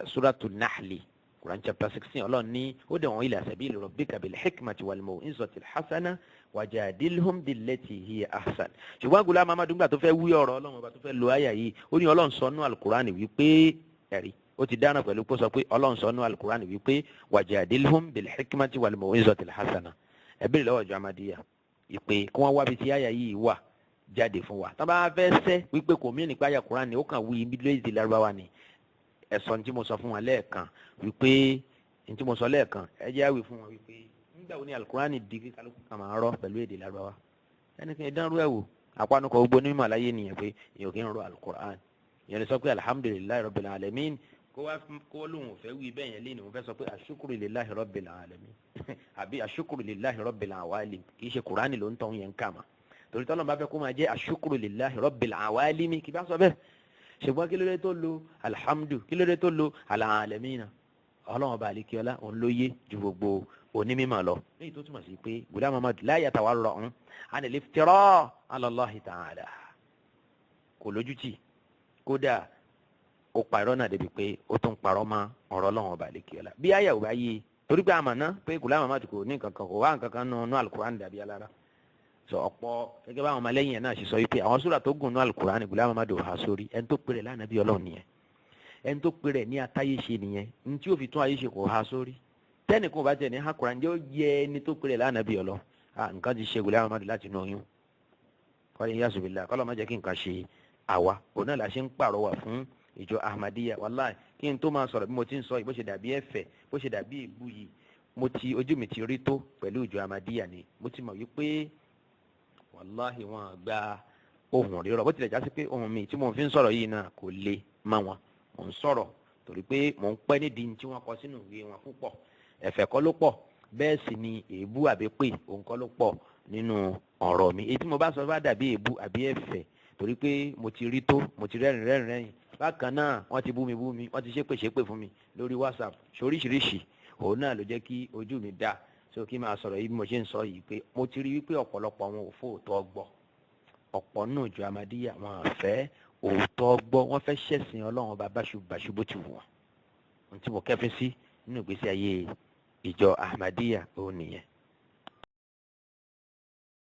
suratu Nahli Quran chapter 16 Ọlọ́run ní ud'u ila sabili rabbika bil hikmati wal maw'izatil hasana wajadilhum billati hiya ahsan ṣùgbọ́n Ghulam Muhammad gbà tó fẹ́ wí ọ̀rọ̀ Ọlọ́run ọba tó fẹ́ lo àyà yìí ó ní Ọlọ́run sọ ní Al-Qur'an wípé ẹ̀rí ó ti dáná pẹ̀lú kó sọ pé Ọlọ́run sọ ní Al-Qur'an wípé wajadilhum bil hikmati wal maw'izatil hasana ẹ béèrè lọ́wọ́ ìjọ Ahmadiyya ìpè kí wọ́n wá bí ti àyà yìí wà jáde fún wa tá bá fẹ́ sẹ́ wípé kò mí nípa àyà Qur'an ni ó kàn wí ibi Lárúbáwá ni ẹ̀sọ́ tí mo sọ fún wa lẹ́ẹ̀kan wípé tí mo sọ lẹ́ẹ̀kan ẹ jẹ́ àwì fún wọn wípé nígbà wo ni Al-Qur'an di kí kálukú kan máa rọ pẹ̀lú èdè Lárúbáwá ẹnìkan ìdánrú ẹ̀ wò àpanukọ̀ gbogbo onímọ̀ àlàyé nìyẹn pé èèyàn kì í rọ Al-Qur'an ìyẹn lè sọ pé alhamdulillahi rabbil alamin kó lóun fẹ́ wí bẹ́ẹ̀ yẹn léni òun fẹ́ sọ pé ashukuru lillahi rabbil alamin àbí ashukuru lillahi rabbil awalim kì í ṣe Qur'an ló ń tọ́ yẹn ká ma torí tọ́lọ́ bá fẹ́ kó máa jẹ́ ashukuru lillahi rabbil awalimi kì bá sọ bẹ́ẹ̀ ṣùgbọ́n kí ló dé tó lo alhamdu kí ló dé tó lo alalamina ọlọ́run ọba àlekíọ́lá òun ló yé ju gbogbo onímọ̀ lọ léyìí tó túmọ̀ sí pé Ghulam Muhammad la yatawarra'u an al-iftira' ala Allahi ta'ala kò lójútì kódà ó parọ́ náà débi pé ó tún parọ́ mọ́ ọ̀rọ̀ ọlọ́run ọba àlekíọ́lá bí àyà ò bá yé torí pé àmọ̀ náà pé Ghulam Muhammad kò ní nǹkan kan kò wá nǹkan kan nínú Al-Qur'an dàbí alára sọ ọ̀pọ̀ gẹ́gẹ́ báwọn ọmọlẹ́yìn ẹ̀ náà ṣe sọ wípé àwọn súrà tó gùn ní Al-Qur'an Ghulam Muhammad ò há sórí ẹni tó pèrè lánàá bí ọlọ́run nìyẹn ẹni tó pèrè ní atáyé ṣe nìyẹn ní tí ó fi tún ayé ṣe kò há sórí tẹ́nìkan bá tẹ̀ ní ha Qur'an jẹ́ ó yẹ ẹni tó pèrè lánàá bí ọlọ́run nǹkan ti ṣe Ghulam Muhammad láti inú oyún kọ́ni yasubillah kọ́lọ́ má jẹ́ kí nǹkan ṣe àwa òun náà la ṣe ń pàrọwà fún ìjọ Ahmadiyya wàláì kí n tó máa sọ̀rọ̀ bí mo ti ń sọ bó ṣe dàbí ẹ̀fẹ̀ bó ṣe dàbí ègbú yìí ojú mi ti rí tó pẹ̀lú ìjọ Ahmadiyya ni mo ti mọ̀ wípé wàláhì wọn gba ohùn rírọ̀, bó tilẹ̀ já sí pé ohùn mi tí mo fi ń sọ̀rọ̀ yìí náà kò le mọ́ wọn. Mò ń sọ̀rọ̀ torí pé mò ń pẹ́ nídìí tí wọ́n kọ sínú ìwé wọn púpọ̀. Ẹ̀fẹ̀ kọ́ ló pọ̀, bẹ́ẹ̀ sì ni èébú àbí pé òun kọ́ ló pọ̀ nínú ọ̀rọ̀ mi. Èyí tí mo bá sọ bá dàbí èébú àbí ẹ̀fẹ̀ torí pé mo ti rí tó, mo ti rẹ́rìn. Bákan náà wọ́n ti bú mi, wọ́n ti ṣépè fún mi lórí WhatsApp ṣoríṣiríṣi. Òun náà ló jẹ́ kí ojú mi dá. So kí máa sọ̀rọ̀ yìí bí mo ṣe ń sọ yìí pé mo ti rí wípé ọ̀pọ̀lọpọ̀ wọn ò fòótọ́ gbọ́. Ọ̀pọ̀ nínú ìjọ Ahmadiyya wọn àfẹ́ òótọ́ gbọ́, wọ́n fẹ́ ṣẹ̀sìn Ọlọ́run ọba báṣubàṣu bó ti wù wọ́n. Ohun tí mo kẹ́fín sí nínú ìgbésí ayé ìjọ Ahmadiyya òun nìyẹn.